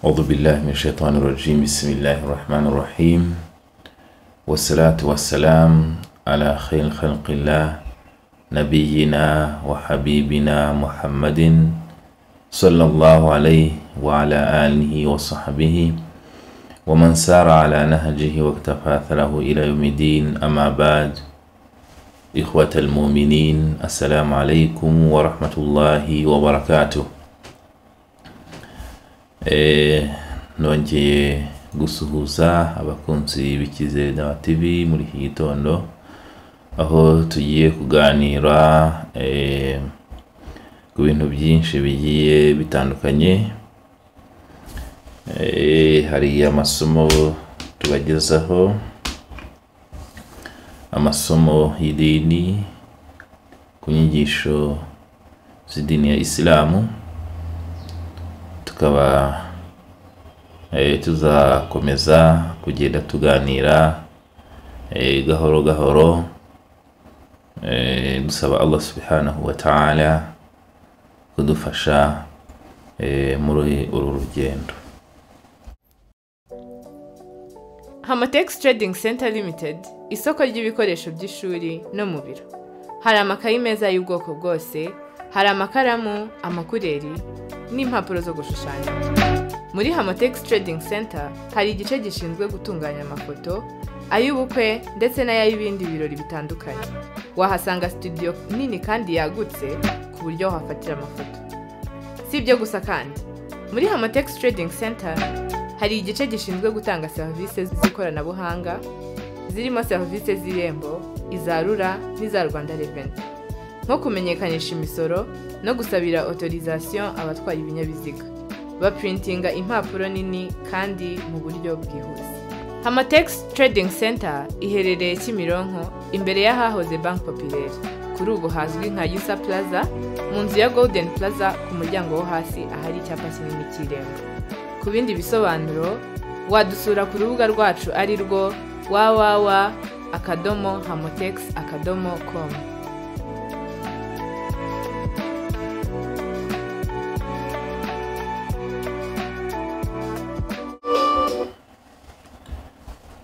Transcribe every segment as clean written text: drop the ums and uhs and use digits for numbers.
أعوذ بالله من الشيطان الرجيم. بسم الله الرحمن الرحيم، والصلاة والسلام على خير خلق الله نبينا وحبيبنا محمد صلى الله عليه وعلى آله وصحبه ومن سار على نهجه واكتفى أثره إلى يوم الدين. أما بعد، إخوة المؤمنين، السلام عليكم ورحمة الله وبركاته. Nongeye gusuhuza abakunzi b'Icyizere Dawa TV muri iki gitondo, aho tugiye kuganira ku bintu byinshi bigiye bitandukanye. Hari amasomo tubagezaho, amasomo y'idini, ku nyigisho z'idini ya Islamu. Tukaba tuzakomeza kugenda tuganira gahoro gahoro, dusaba Allah subhanahu wa ta'ala kudufasha muri uru rugendo. Hamatex Trading Center Limited, isoko ry'ibikoresho by'ishuri no mu biro. Hari amakayi meza y'ubwoko bwose, hari amakaramu, amakureri n'impapuro zo gushushanya. Muri Hamatex Trading Center hari igice gishinzwe gutunganya amafoto, ay'ubukwe ndetse n'ay'ibindi birori bitandukanye. Wahasanga studio nini kandi yagutse ku buryo wafatira amafoto. Si ibyo gusa kandi, muri Hamatex Trading Center hari igice gishinzwe gutanga serivisi z'ikoranabuhanga, zirimo serivisi z'Irembo, izarura n'iza Rwanda Revenue, nko kumenyekanisha imisoro no gusabira autorisation abatwara ibinyabiziga. Baprintinga impapuro nini kandi mu buryo bwihuse. Hamatex Trading Center iherereye Kimironko, imbere y'ahahoze Bank Populaire. Kuri ubu hazwi nka Yusa Plaza, mu nzu ya Golden Plaza ku muryango wo hasi ahari icyapa kinini cy'Irembo. Ku bindi bisobanuro wadusura ku rubuga rwacu ari rwo www.hamotex.com.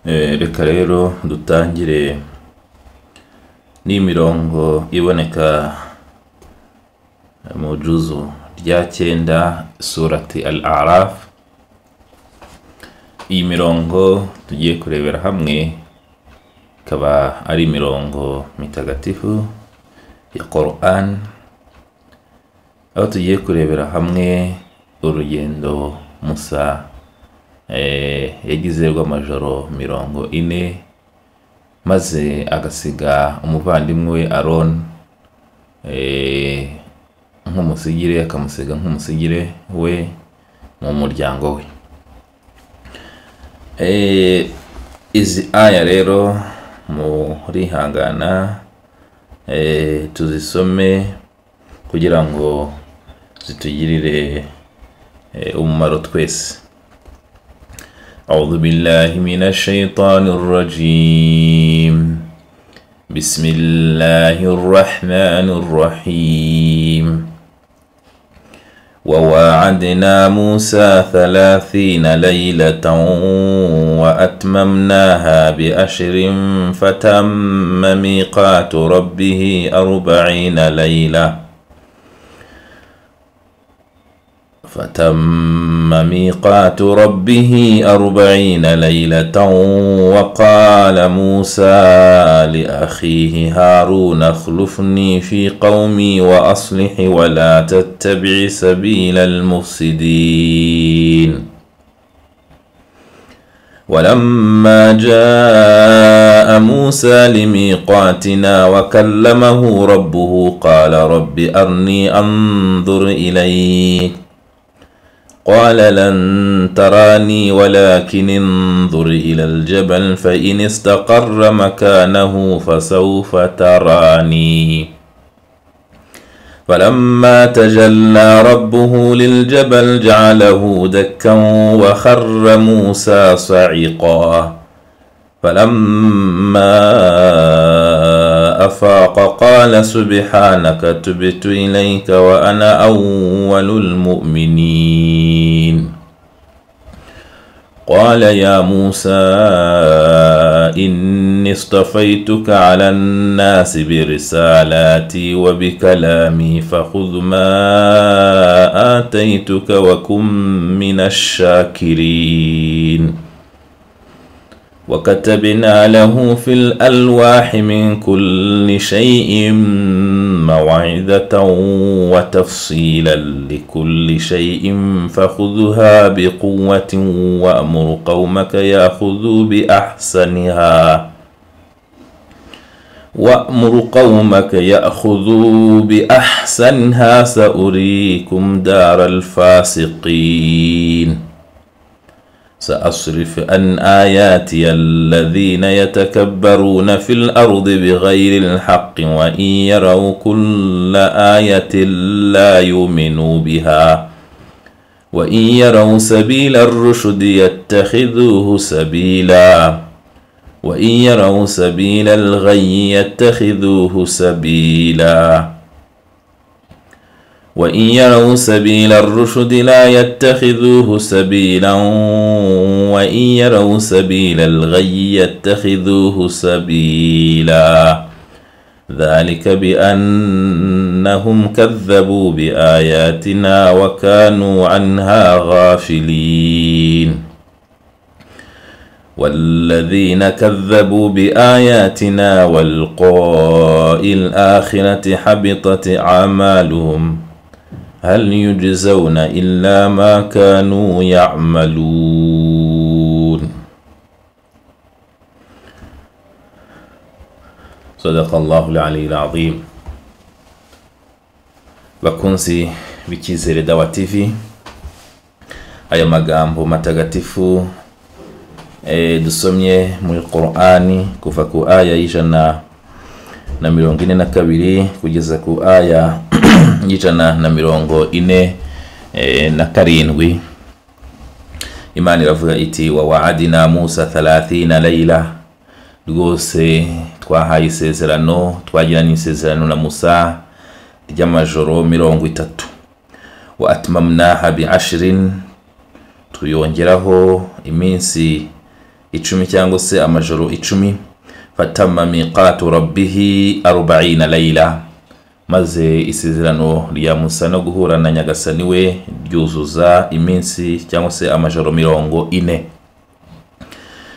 Reka rero dutangire n'imirongo iboneka mu juzu rya 9 surati Al-A'raf. Iyi mirongo tugiye kurebera hamwe ikaba ari imirongo mitagatifu ya Qur'an, aho tugiye kurebera hamwe urugendo Musa yagize rw'amajoro 40, maze agasiga umuvandimwe we Aron nk'umusigire, akamusiga nk'umusigire we mu muryango we. Izi aya rero muri hangana tuzisome kugira ngo zitugirire umumaro twese. أعوذ بالله من الشيطان الرجيم. بسم الله الرحمن الرحيم. وواعدنا موسى 30 ليلة وأتممناها ب10 فتم ميقات ربه 40 ليلة. وقال موسى لأخيه هارون اخلفني في قومي وأصلح ولا تتبع سبيل المفسدين. ولما جاء موسى لميقاتنا وكلمه ربه قال رب أرني أنظر إليك. قال لن تراني ولكن انظر إلى الجبل فإن استقر مكانه فسوف تراني. فلما تجلى ربه للجبل جعله دكا وخر موسى صعقا. فلما أفاق قال سبحانك تبت إليك وأنا أول المؤمنين. قال يا موسى إني اصطفيتك على الناس برسالاتي وبكلامي فخذ ما آتيتك وكن من الشاكرين وكتبنا له في الألواح من كل شيء موعظة وتفصيلا لكل شيء فخذها بقوة وأمر قومك يأخذوا بأحسنها سأريكم دار الفاسقين سأصرف عن آياتي الذين يتكبرون في الأرض بغير الحق وإن يروا كل آية لا يؤمنوا بها وإن يروا سبيل الرشد يتخذوه سبيلا وإن يروا سبيل الغي يتخذوه سبيلا وإن يروا سبيل الرشد لا يتخذوه سبيلا وإن يروا سبيل الغي يتخذوه سبيلا ذلك بأنهم كذبوا بآياتنا وكانوا عنها غافلين والذين كذبوا بآياتنا واللقاء الآخرة حبطت أعمالهم هل يجزون إلا ما كانوا يعملون صدق الله العلي العظيم. Bakunzi b'Icyizere Dawa TV, aya magambo matagatifu dusomye muri Qur'ani kuva ku aya y'ijana na 42 kugeza ku aya y'ijana na 47. Imana iravuga iti wa wa'adina Musa 30 layla, rwose twahaye isezerano, twagiranye isezerano na Musa ry'amajoro 30. Wa atmamnaha bi'10, tuyongeraho iminsi 10 cyangwa se amajoro 10. Fatamma miqatu rabbihi 40 layla, maze isezerano rya Musa no guhura na Nyagasani we ryuzuza iminsi cyangwa se amajoro 40.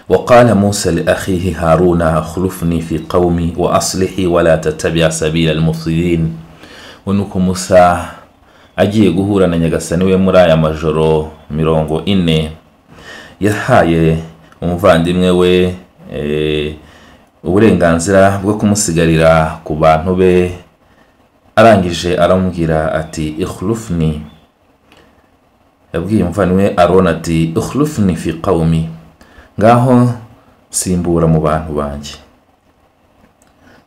وقال موسى لأخيه هارون أخلفني في قومي وأصلحي ولا تتبع سبيل المفسدين. Unuko Musa agiye guhura na Nyagasani we muri aya majoro 40, yahaye umuvandimwe we uburenganzira bwo kumusigarira ku bantu be, arangije aramubwira ati ikhlufni, yabwiye umuvandimwe Aroni ati ikhlufni fi qawmi, ngaho simbura mu bantu banjye,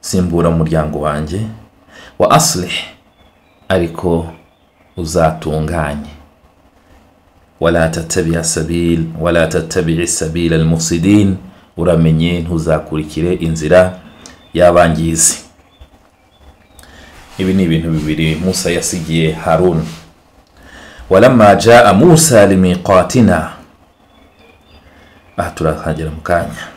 simbura mu muryango wanjye, wa aslih, ariko uzatunganye, wala tattabi'i sabila al-mufsidin, uramenye ntuzakurikire inzira y'abangizi. Ibi ni ibintu bibiri Musa yasigiye Harun. Walamma jaa Musa limiqatina, turakagera mu kanya.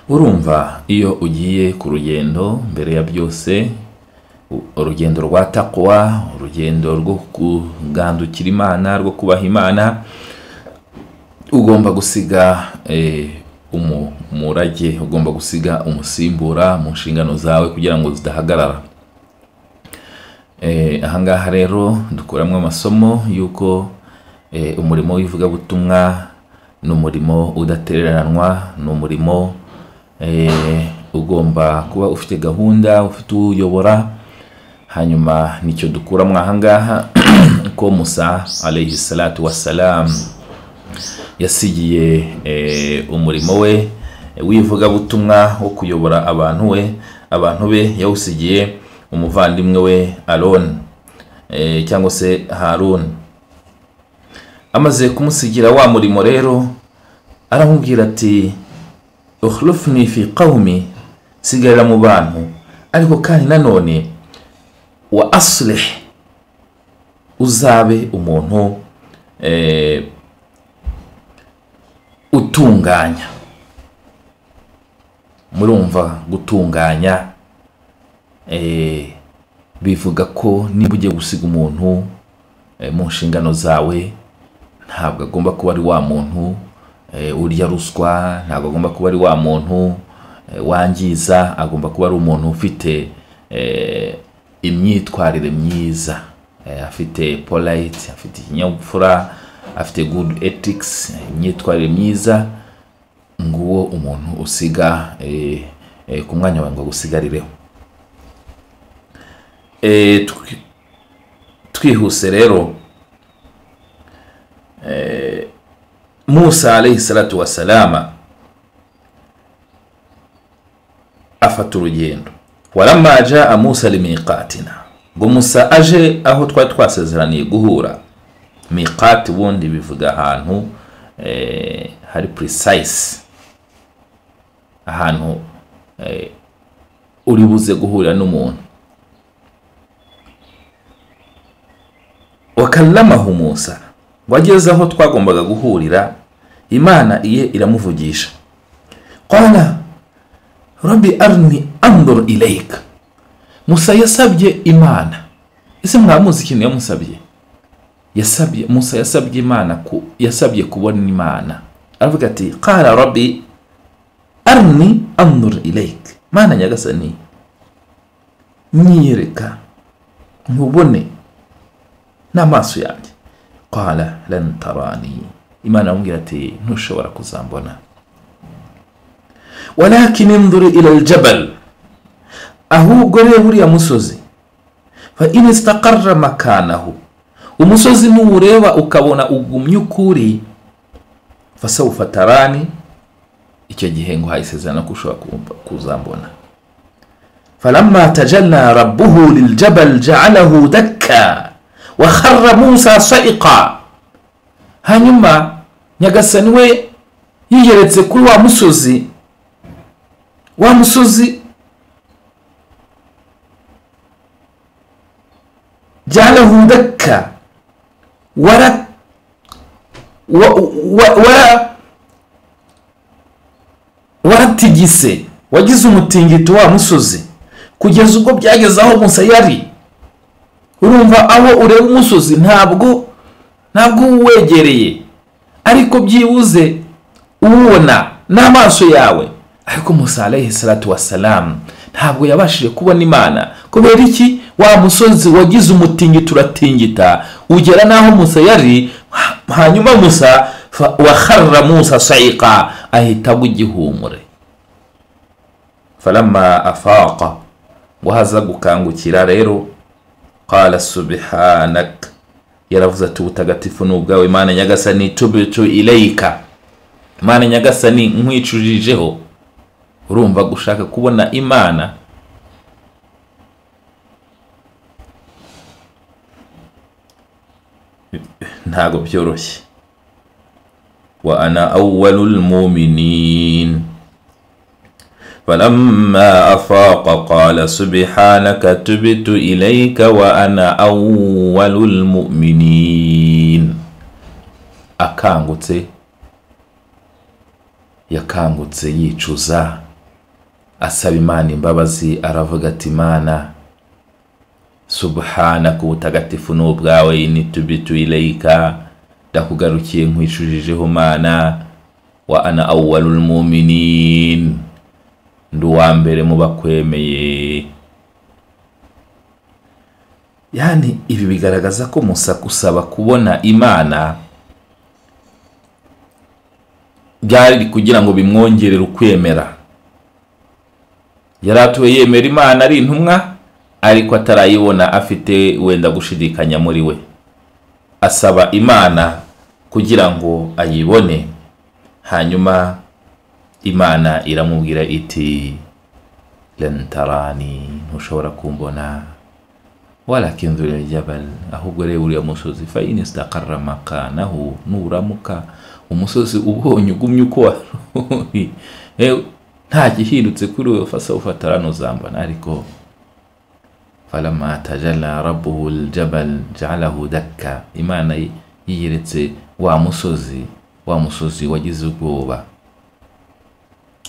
Urumva iyo ugiye ku rugendo, mbere ya byose urugendo rwa taqwa, urugendo rwo kugandukira Imana, rwo kubaha Imana, ugomba gusiga umurage, ugomba gusiga umusimbura mu nshingano zawe kugira ngo zidahagarara. Ahangaha rero dukuramo amasomo yuko umurimo w'ivugabutumwa ni umurimo udatereranwa, ni umurimo ugomba kuba ufite gahunda, ufite uyobora. Hanyuma nicyo dukuramo ahangaha ko Musa alayhi salatu wassalam yasigiye umurimo we w'ivugabutumwa wo kuyobora abantu be yawusigiye umuvandimwe we Aroni cyangwa se Harun. Amaze kumusigira wa murimo rero, aramubwira ati ukhlufni fi qawmi, sigarira mu bantu, ariko kandi nanone wa aslih, uzabe umuntu utunganya. Murumva gutunganya bivuga ko niba ugiye gusiga umuntu mu nshingano zawe, ntabwo agomba kuba ari wa muntu urya ruswa, ntabwo agomba kuba ari wa muntu wangiza, agomba kuba ari umuntu ufite imyitwarire myiza, afite polite, afite ikinyabupfura, afite good ethics, imyitwarire myiza. Nguwo umuntu usiga ku mwanya wawe ngo gusigarireho. Twihuse rero, Musa alayhi salatu wassalama afata urugendo. Walamma jaa Musa limiqatina, ngo Musa aje aho twari twasezeraniye guhura. Miqat ubundi bivuga ahantu hari precise, ahantu uri buze guhurira n'umuntu. Wakallamahu Musa, wageze aho twagombaga guhurira, Imana iye iramuvugisha. Qala Rabbi arni anzur ilayka. Musa yasabye Imana. Ese mwamuzi ikintu yamusabye? Musa yasabye Imana yasabye kubona Imana. Aravuga ati qala Rabbi arni anzur ilayka. Mana nyagasani, nyereka nkubone n'amaso yanjye. Qala lan tarani. Imana amubwira ati ntushobora kuzambona. Walakin inzur ila aljabal, ahubwo reba uriya musozi. Fa in istaqarra makanahu, umusozi nuwureba ukabona ugumye ukuri, fasawfa tarani, icyo gihe ngo hayisezerana ko ushobora kuzambona. Falamma tajalla rabbuhu liljabal ja'alahu dakka wa kharra Musa sa'iqa. Hanyuma nyagasani we yiyeretse kuri wa musozi ja'alahu dakka, waratigise, wagize umutingito wa musozi kugeza ubwo byageze aho Musa yari. Urumva aho ureba umusozi ntabwo uwegereye, ariko byibuze ubona n'amaso yawe. Ariko Musa alayhi salatu wassalam ntabwo yabashije kubona Imana. Kubera iki? Wa musozi wagize umutingito uratingita ugera naho Musa yari. Hanyuma Musa wa kharra Musa sa'iqa, ahita gihumure. Falamma afaqa, wahaza gukangukira rero, qala subhanak, yaravuze ati ubutagatifu n'ubwawe Mana nyagasani, tubitu ilayka. Mana nyagasani nkwicurijeho. Urumva gushaka kubona Imana ntago byoroshye. Wa ana awwalul mu'minin. Falamma afaqa qala subhanaka tubtu ilayka wa ana awwalul mu'minin. Yakangutse yicuza, asaba Imana imbabazi, aravuga ati Mana subhanaka, ubutagatifu n'ubwawe, nitubitu ilayka, ndakugarukiye nkwicurijeho Mana, wa ana awwalul mu'minin, nduwa mbere mu bakwemeye. Yani ibi bigaragaza ko Musa kusaba kubona Imana byari kugira ngo bimwongerere ukwemera. Yaratuye yemera Imana ari intumwa, ariko atarayibona, afite wenda gushidikanya muri we. Asaba Imana kugira ngo ayibone. Hanyuma Imana iramubwira iti lan tarani, ntushobora kumbona. Walakin dhul aljabal, ahubwo reba uriya musozi. Fa in istaqarra makanahu, nuramuka umusozi ubonye ugumye uko nta gihindutse kuri we, fasawfa tarani, uzambona. Ariko falamma tajalla rabbuhu aljabal ja'alahu dakka, Imana yiyeretse wa musozi wa musozi wagize ubwoba.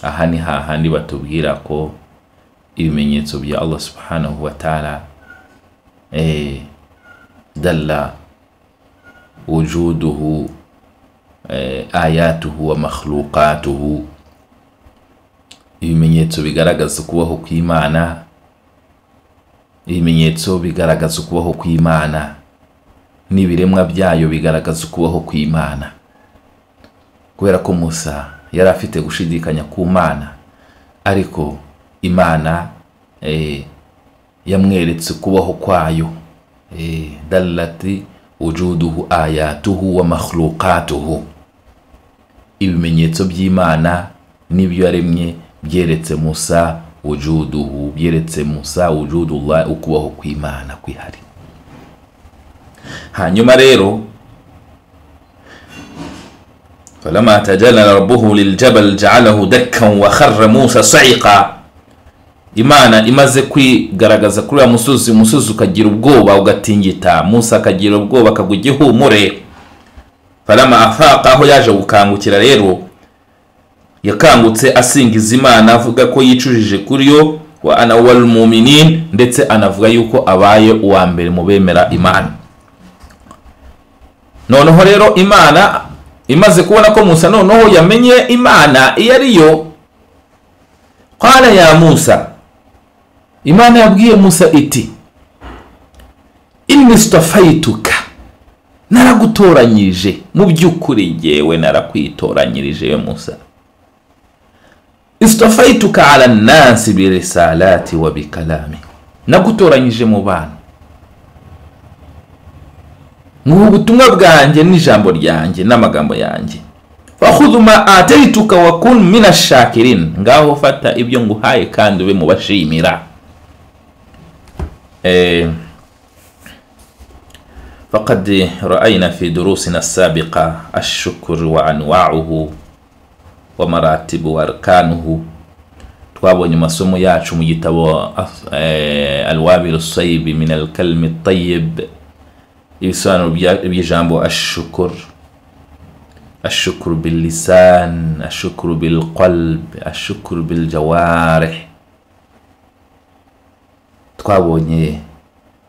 Aha ni hahandi batubwira ko ibimenyetso bya Allah subhanahu wa ta'ala dalla wujuduhu ayatuhu wa makhluqatuhu, ibimenyetso bigaragaza kubaho kw'Imana, ibimenyetso bigaragaza kubaho kw'Imana n'ibiremwa byayo bigaragaza kubaho kw'Imana. Kubera ko Musa yari afite gushidikanya ku Mana, ariko Imana yamweretse kubaho kwayo. Dallati wujuduhu ayatuhu wa makhluqatuhu, ibimenyetso by'Imana n'ibyo yaremye byeretse Musa wujuduhu, byeretse Musa wujudullah, ukubaho kw'Imana kwihari. Hanyuma rero فلما تجلى ربه للجبل جعله دكا وخر موسى صعقا. Imana imaze kwigaragaza kuri ya musozi ukagira ubwoba ugatingita, Musa akagira ubwoba akagwa igihumure. Falama afaqa, aho yaje gukangukira rero yakangutse asingiza Imana avuga ko yicujije kuri yo, wa ana wal mu'minin, ndetse anavuga yuko abaye uwa mbere mu bemera Imana. Noneho rero Imana imaze kubona ko Musa noneho yamenye Imana iyo ariyo, qala ya Musa, Imana yabwiye Musa iti inni stafaituka, naragutoranyije, mu by'ukuri ngewe narakwitoranyirije we Musa. Istafaituka ala nasi bi risalati wa bi kalami, nagutoranyije mu bantu mu butumwa bwanjye n'ijambo ryanjye n'amagambo yanjye. Fakhudhu ma ataituka wa kun minash shakirin, ngaho fata ibyo nguhaye kandi ube mu bashimira. فقد رأينا في دروسنا السابقة الشكر وأنواعه ومراتب وأركانه. twabonye masomo yacu mu gitabo الوابل الصيب من الكلم الطيب ibisobanuro by'ijambo الشكر. الشكر باللسان، الشكر بالقلب، الشكر بالجوارح. twabonye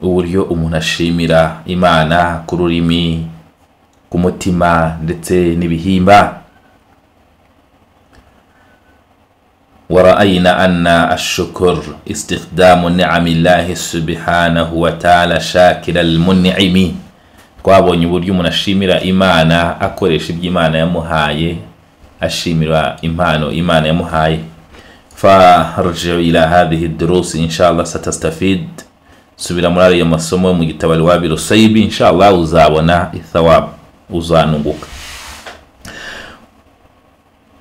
uburyo umuntu ashimira Imana ku rurimi, ku mutima ndetse n'ibihimba. ورأينا أن الشكر استخدام نعم الله سبحانه وتعالى شاكر المنعم. twabonye uburyo umuntu ashimira Imana akoresha iby'Imana yamuhaye, ashimira impano Imana yamuhaye. فارجع إلى هذه الدروس إن شاء الله ستستفيد. subira muri ariya masomo mu gitabo الوابل الصيب إن شاء الله uzabona ithawab, uzanunguka.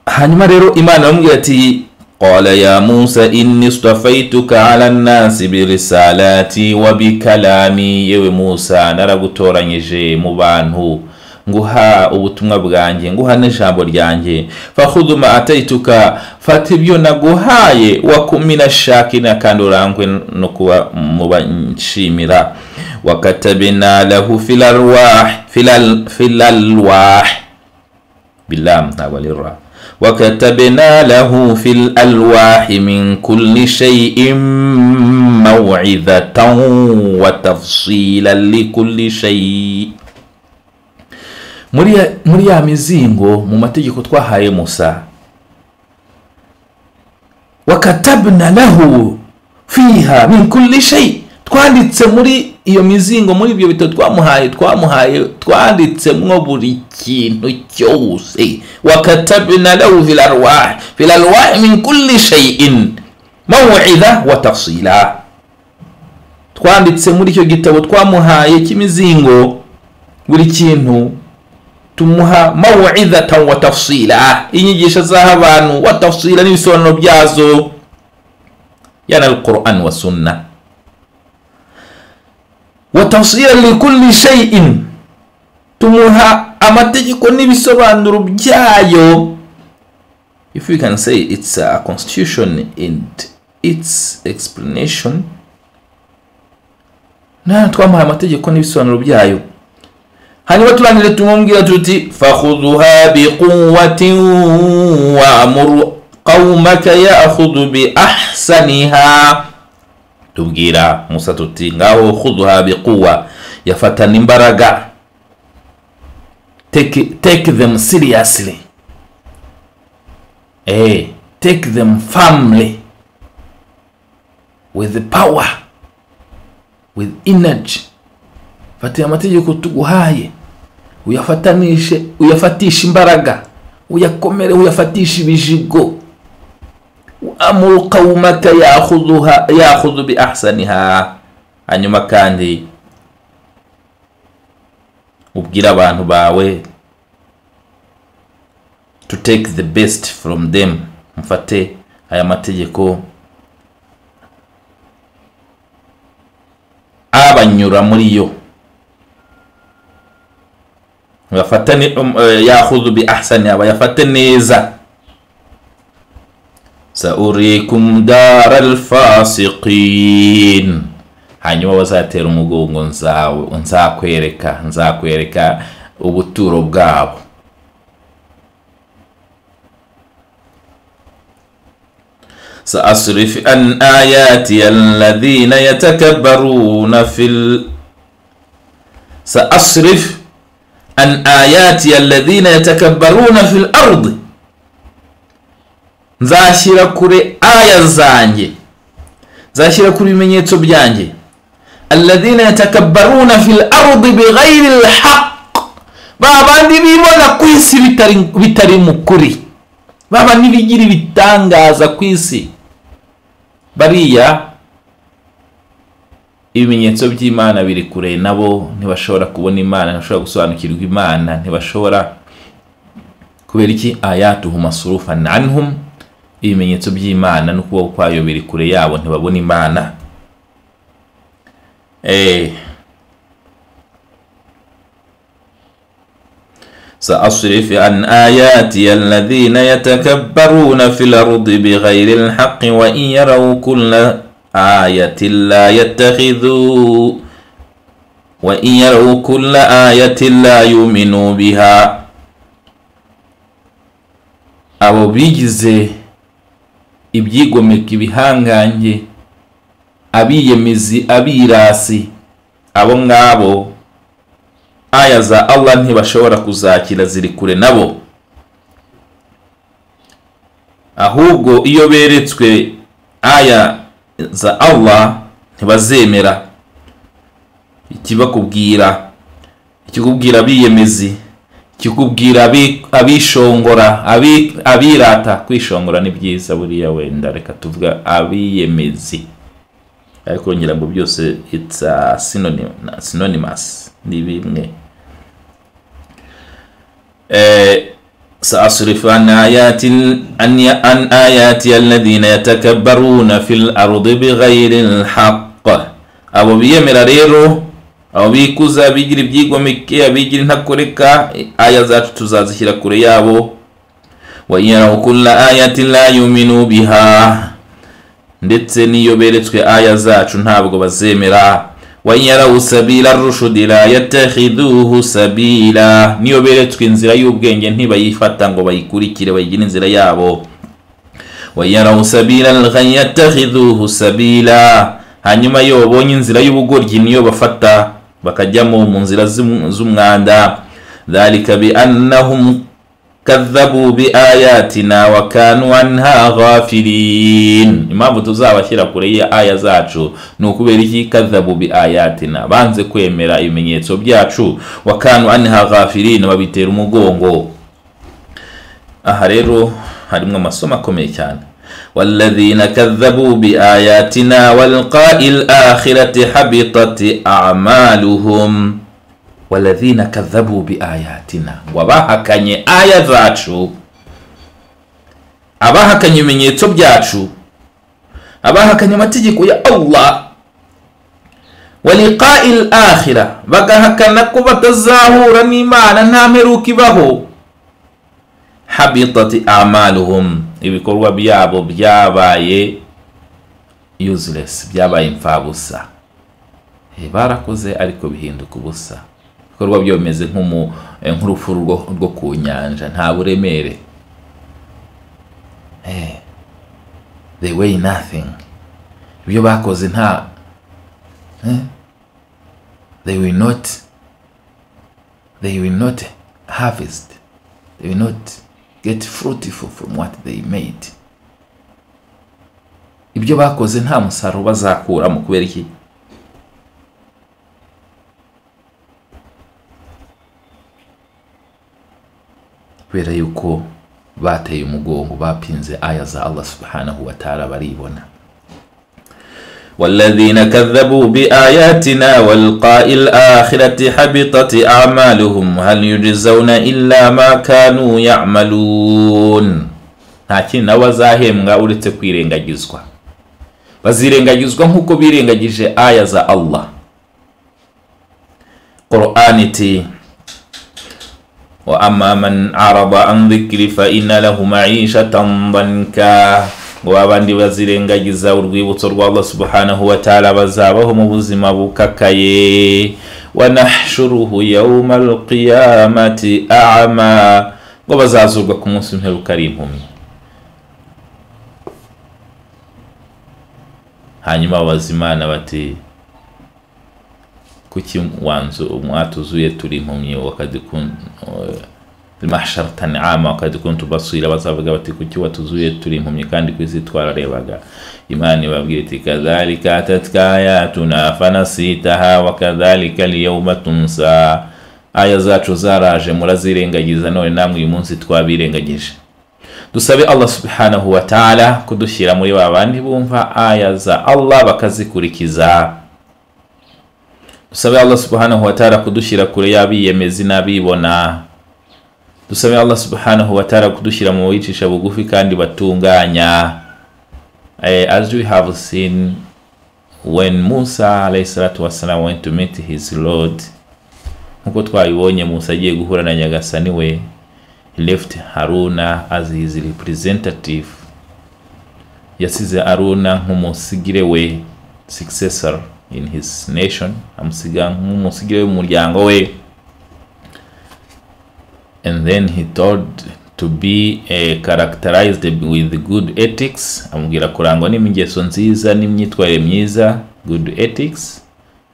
Hanyuma rero Imana yamubwira ati قال يا موسى إني اصطفيتك على الناس برسالاتي وبكلامي. yewe Musa naragutoranyije mu bantu, nguha ubutumwa bwanjye, nguha n'ijambo ryanjye. Fakhudhu ma ataituka, fata ibyo naguhaye, wa kumina shakina, kandi urangwe no kuba mu banshimira. Wakatabna lahu fil alwah bilam nabалira. وكتبنا له في الألواح من كل شيء موعظة وتفصيلا لكل شيء. muri ya mizingo mu mategeko twahaye Musa, wakatabna lahu fiha min kulli shay, twanditse muri iyo mizingo, muri ibyo bito twamuhaye twanditsemwo buri kintu cyose. wakatabna lahu fil alwah min kulli shay'in maw'idha wa tafsila, twanditse muri icyo gitabo twamuhaye cy'imizingo buri kintu, tumuha maw'idhatan wa tafsila, inyigisho z'abantu, wa tafsila n'ibisobanuro byazo, yana al-Qur'an wa sunnah. wa tafsila li kulli shay'in, tumuha amategeko n'ibisobanuro byayo. If we can say it's a constitution and its explanation, na twamuha amategeko n'ibisobanuro byayo. hanyuma turangire tumubwira tuti fakhudhuha biquwwatin wa'mur qaumaka ya'khudhu bi ahsaniha. Tubwira Musa tuti ngaho khudhuha biquwwa, yafatana imbaraga, take them seriously, take them firmly, with the power, with energy. Fata amategeko tuguhaye uyafatisha imbaraga, uyakomere, uyafatisha ibijigo. Amul qaumaka ya'khudhu bi ahsaniha. Hanyuma kandi ubwira abantu bawe to take the best from them. Mfate aya mategeko abanyura muri yo, yafatane ya'khudhu bi ahsaniha, bayafate neza. Saurikum daral fasiqin. Hanyuma bazatera umugongo nzakwereka ubuturo bwabo. Sa'asrif an ayati alladhina yatakabbaruna fil ardi. Nzashyira kure aya zanjye, nzashyira kure ibimenyetso byanjye. Alladhina yatakabbaruna fil ardi bighayri alhaq. Babandi bibona kwisi bitari mukuri, baba nibigira bitangaza kwisi, bariya ibimenyetso by'Imana biri kure nabo, ntibashobora kubona Imana, ntibashobora gusobanukirwa Imana, ntibashobora, kubera iki? Ayatuhu masrufan anhum, ibimenyetso by'Imana n'ukuboko kwayo biri kure yabo, ntibabona Imana. Sa'asrif an ayati alladhina yatakabbaruna fil ardi bighayri alhaqqi wa in yaraw kulla ayatin la yu'minu biha. Abo bigize ibyigomeka, ibihangange, abiyemizi, abirasi, abo ngabo aya za Allah ntibashobora kuzakira, ziri kure nabo. Ahubwo iyo beretswe aya za Allah ntibazemera. Ikibakubwira abiyemizi, kikubwira abishongora, abirata. Kwishongora ni byiza buriya, wenda reka tuvuga abiyemezi, ariko ngira ngo byose it's synonymous, ni bimwe. Sa'asrifu an ayati alladhina yatakabbaruna fil ardi bighayri alhaq. Abo biyemera rero, abo bikuza, bigira ibyigomeke, abigira ntakoreka, aya zacu tuzazishyira kure yabo. Wa yaraw kulla ayatin la yu'minu biha. Ndetse niyo beretswe aya zacu ntabwo bazemera. Wa yaraw sabila ar-rushd la yattakhidhuhu sabila. Niyo beretswe inzira y'ubwenge ntibayifata ngo bayikurikire, bayigira inzira yabo. Wa yaraw sabila al-ghayy yattakhidhuhu sabila. Hanyuma yo babonye inzira y'ubugoryi niyo bafata, bakajyamo mu nzira z'umwanda. Dhalika bi annahum kadhabu bi ayatina wa kanu anha ghafilin. Impamvu tuzabashyira kure ya aya zacu nukubera iki? Kadhabu bi ayatina, banze kwemera ibimenyetso byacu. Wa kanu anha ghafilin, babitera umugongo. Aha rero harimo amasomo akomeye cyane. والذين كذبوا بآياتنا ولقاء الآخرة حبطت أعمالهم. والذين كذبوا بآياتنا, wabahakanye aya zacu, abahakanye ibimenyetso byacu, abahakanye amategeko ya Allah. ولقاء الآخرة, bagahakana ko batazahura n'Imana, nta mperuka ibaho. Habitat a'maluhum, ibikorwa byabo byabaye useless, byabaye imfabusa. Barakoze ariko bihinduka ubusa. ibikorwa byo bimeze nk'urufuro rwo ku nyanja, nta buremere. They weigh nothing. Ibyo bakoze nta they will not harvest. They will not get fruitful from what they made. Ibyo bakoze nta musaruro bazakuramo. Kubera iki? Kubera yuko bateye umugongo, bapinze aya za Allah subhanahu wa ta'ala baribona. والذين كذبوا بآياتنا والقاء الآخرة حبطت أعمالهم هل يجزون إلا ما كانوا يعملون. ntakintu abazahembwa uretse kwirengagizwa. Bazirengagizwa nkuko birengagije aya za Allah. Qur'an iti wa amma man arada an dhikri fa inna lahu ma'ishatan danka. Ngo abandi bazirengagiza urwibutso rwa Allah subhanahu wa ta'ala bazabaho mu buzima bukakaye. Wa nahshuruhu yawmal qiyamati a'ma. Ngo bazazurwa ku munsi w'imperuka ari impumyi. Hanyuma abazimana bati kuki mwatuzuye turi impumyi mahsharatan ama wakati kuntu basira. Bazavuga bati kuki watuzuye turi impumyi kandi kwisi twararebaga. Imani babwira iti kadhalika atatka ayatuna fanasitaha wa kadhalika al-yawma tunsa. Aya zacu zaraje murazirengagiza none namwe uyu munsi twabirengagije. Dusabe Allah subhanahu wa ta'ala kudushyira muri babandi bumva aya za Allah bakazikurikiza. Dusabe Allah subhanahu wa ta'ala kudushyira kure y'abiyemezi n'abibona. Dusabe Allah subhanahu wa ta'ala kudushyira mu wicisha bugufi kandi batunganya. As we have seen, when Musa alayhi salatu wassalam went to meet his Lord, nkuko twabibonye Musa agiye guhura na Nyagasani we, he left Haruna as his representative. Yasize Haruna nk'umusigire we, successor in his nation, amusiga nk'umusigire w'umuryango we. And then he told to be characterized with good ethics. Amubwira kurangwa n'imigeso nziza n'imyitwarire myiza, good ethics.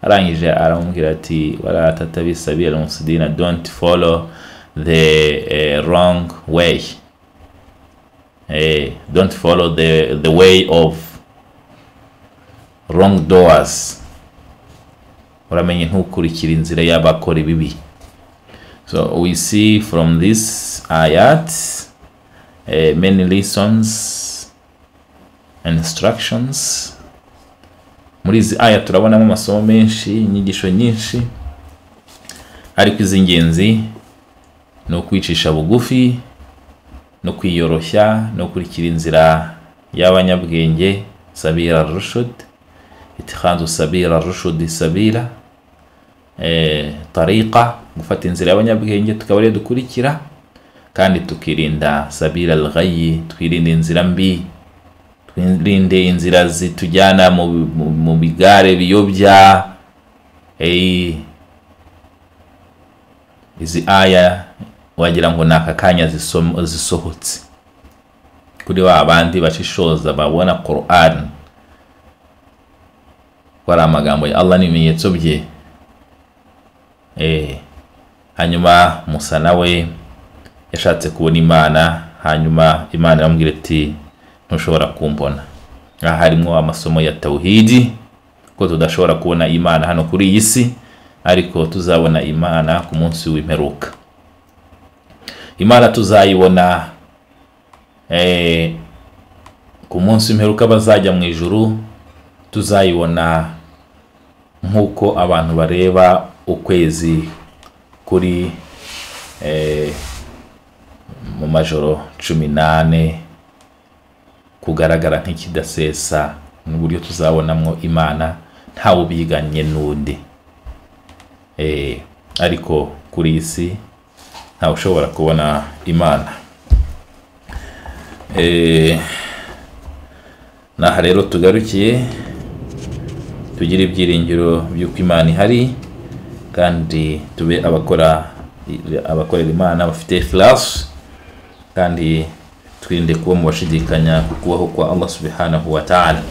Arangije aramubwira ati wala tatabisabira al-mufsidina, don't follow the wrong way. Don't follow the way of wrongdoers. Uramenye ntukurikira inzira y'abakora bibi. So we see from this ayat many lessons and instructions. Muri izi ayat turabonamo amasomo menshi, inyigisho nyinshi, ariko iz'ingenzi no kwicisha bugufi, no kwiyoroshya, no kurikira inzira y'abanyabwenge, sabira rushud, itikhanzu sabira rushud sabira, tariqa, gufata inzira y'abanyabwenge tukaba rero dukurikira, kandi tukirinda sabira al-ghayy, twirinda inzira mbi, twirinde inzira zitujyana mu bigare biyobya. Izi aya wagira ngo naka kanya zisohotse kuri wa bandi bacishoza babona Qur'an kwara amagambo ya Allah n'ibimenyetso bye. Hanyuma Musa nawe yashatse kubona Imana, hanyuma Imana iramubwira ati ntushobora kumbona. Aha harimo amasomo ya tauhidi ko tudashobora kubona Imana hano kuri iyi si, ariko tuzabona Imana ku munsi w'imperuka. Imana tuzayibona ku munsi w'imperuka, bazajya mu ijuru tuzayibona nkuko abantu bareba ukwezi kuri mu majoro 18 kugaragara nk'ikidasesa. N'uburyo tuzabonamwo Imana ntawe biganye n'undi. Ariko kuri isi ntawe ushobora kubona Imana. Naha rero tugarukiye, tugira ibyiringiro by'uko Imana ihari, kandi tube abakorera Imana bafite ikhlas, kandi twirinde kuba mu bashidikanya kubaho kwa Allah subhanahu wa ta'ala.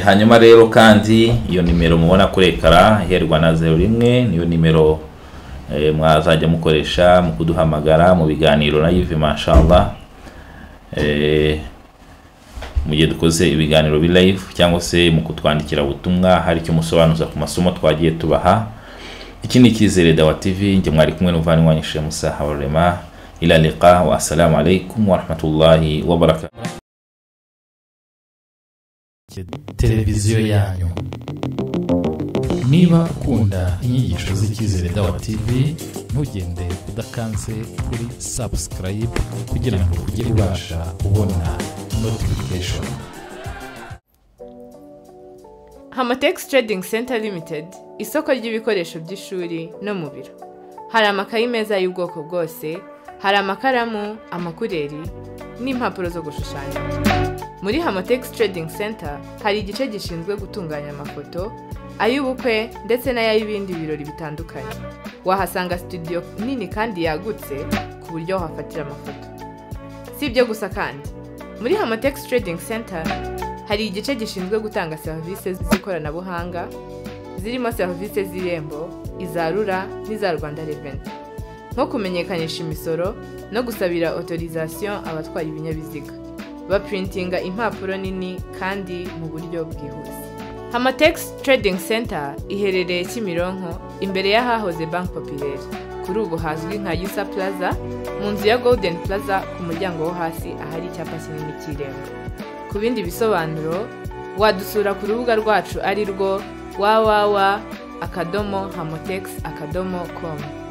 Hanyuma rero kandi iyo nimero mubona kuri ekara iherwa na 01 niyo nimero mwazajya mukoresha mu kuduhamagara mu biganiro na Yves mashallah. Mu gihe dukoze ibiganiro bi live cyangwa se mu kutwandikira ubutumwa hari icyo musobanuza ku masomo twagiye tubaha. Iki ni Icyizere Dawa TV, nge mwari kumwe n'uvani wanyu Sheikh Musa Habarema. Ila liqa wa assalamu alaykum wa rahmatullahi wa barakatuh. Televiziyo yanyu. Niba ukunda inyigisho z'Icyizere Dawa TV, ntugende udakanze kuri subscribe kugira ngo ujye ubasha kubona notification. Hamatex Trading Center Limited, isoko ry'ibikoresho by'ishuri no mu biro. Hari amakayi meza y'ubwoko bwose, hari amakaramu, amakureri n'impapuro zo gushushanya. Muri Hamatex Trading Center hari igice gishinzwe gutunganya amafoto, ay'ubukwe ndetse n'ay'ibindi birori bitandukanye. Wahasanga studio nini kandi yagutse ku buryo wafatira amafoto. Si ibyo gusa kandi, muri Hamatex Trading Center hari igice gishinzwe gutanga serivisi z'ikoranabuhanga, zirimo serivisi z'irembo, izarura n'iza Rwanda Revenue, nko kumenyekanisha imisoro no gusabira autorisation abatwara ibinyabiziga. Baprintinga impapuro nini kandi mu buryo bwihuse. Hamatex Trading Center iherereye Kimironko imbere y'ahahoze Bank Populaire, kuri ubu hazwi nka Yusa Plaza, mu nzu ya Golden Plaza ku muryango wo hasi ahari icyapa kinini cy'irembo. Ku bindi bisobanuro wadusura ku rubuga rwacu ari rwo www.hamotex.com.